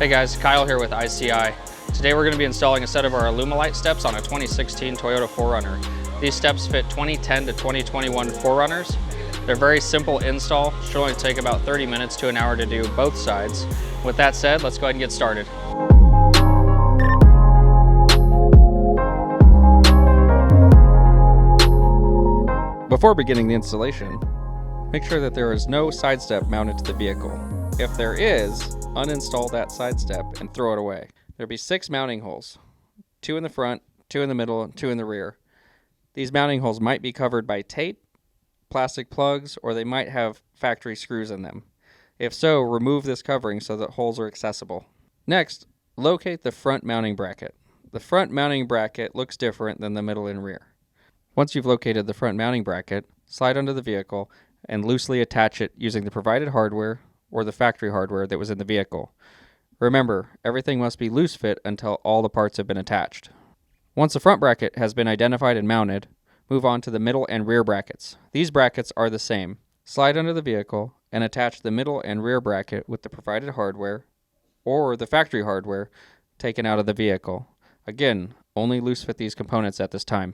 Hey guys, Kyle here with ICI. Today we're going to be installing a set of our Alumilite steps on a 2016 Toyota 4Runner. These steps fit 2010 to 2021 4Runners. They're very simple install, should only take about 30 minutes to an hour to do both sides. With that said, let's go ahead and get started. Before beginning the installation, make sure that there is no side step mounted to the vehicle. If there is, uninstall that side step and throw it away. There'll be 6 mounting holes, 2 in the front, 2 in the middle, and 2 in the rear. These mounting holes might be covered by tape, plastic plugs, or they might have factory screws in them. If so, remove this covering so that holes are accessible. Next, locate the front mounting bracket. The front mounting bracket looks different than the middle and rear. Once you've located the front mounting bracket, slide under the vehicle and loosely attach it using the provided hardware or the factory hardware that was in the vehicle. Remember, everything must be loose fit until all the parts have been attached. Once the front bracket has been identified and mounted, move on to the middle and rear brackets. These brackets are the same. Slide under the vehicle and attach the middle and rear bracket with the provided hardware or the factory hardware taken out of the vehicle. Again, only loose fit these components at this time.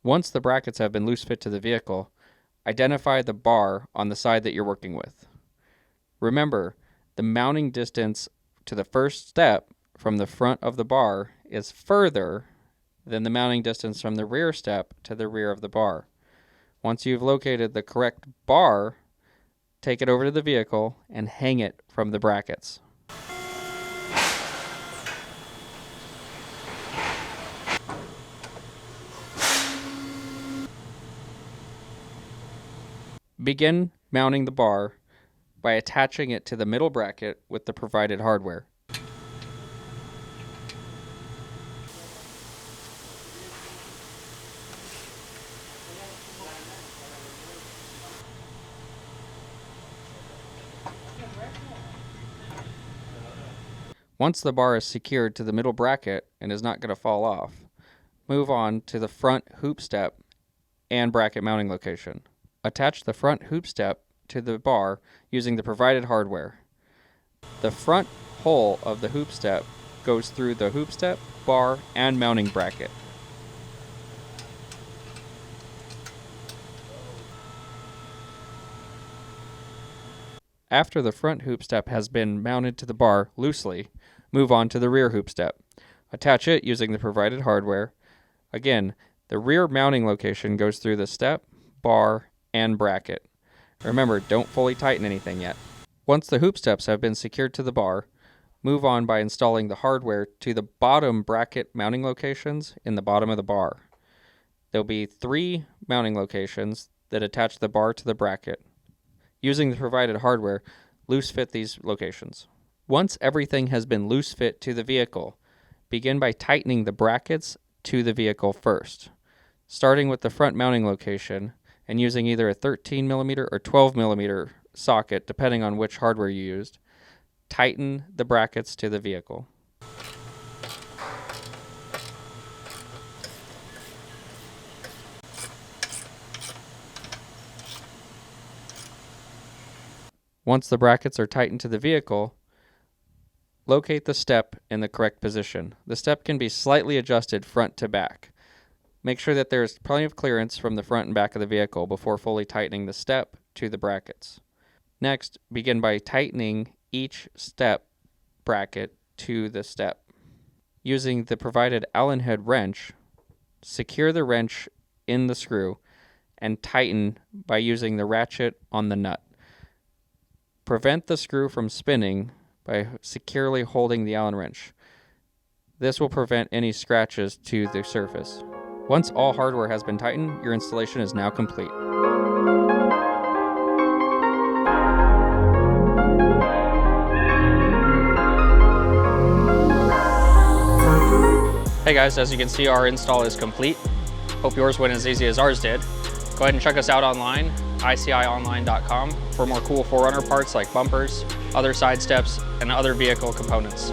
Once the brackets have been loose fit to the vehicle, identify the bar on the side that you're working with. Remember, the mounting distance to the first step from the front of the bar is further than the mounting distance from the rear step to the rear of the bar. Once you've located the correct bar, take it over to the vehicle and hang it from the brackets. Begin mounting the bar by attaching it to the middle bracket with the provided hardware. Once the bar is secured to the middle bracket and is not going to fall off, move on to the front hoop step and bracket mounting location. Attach the front hoop step to the bar using the provided hardware. The front hole of the hoop step goes through the hoop step, bar, and mounting bracket. After the front hoop step has been mounted to the bar loosely, move on to the rear hoop step. Attach it using the provided hardware. Again, the rear mounting location goes through the step, bar, and bracket. Remember, don't fully tighten anything yet. Once the hoop steps have been secured to the bar, move on by installing the hardware to the bottom bracket mounting locations in the bottom of the bar. There'll be 3 mounting locations that attach the bar to the bracket. Using the provided hardware, loose fit these locations. Once everything has been loose fit to the vehicle, begin by tightening the brackets to the vehicle first, starting with the front mounting location and using either a 13mm or 12mm socket, depending on which hardware you used. Tighten the brackets to the vehicle. Once the brackets are tightened to the vehicle, locate the step in the correct position. The step can be slightly adjusted front to back. Make sure that there's plenty of clearance from the front and back of the vehicle before fully tightening the step to the brackets. Next, begin by tightening each step bracket to the step. Using the provided Allen head wrench, secure the wrench in the screw and tighten by using the ratchet on the nut. Prevent the screw from spinning by securely holding the Allen wrench. This will prevent any scratches to the surface. Once all hardware has been tightened, your installation is now complete. Hey guys, as you can see, our install is complete. Hope yours went as easy as ours did. Go ahead and check us out online, icionline.com, for more cool 4Runner parts like bumpers, other side steps, and other vehicle components.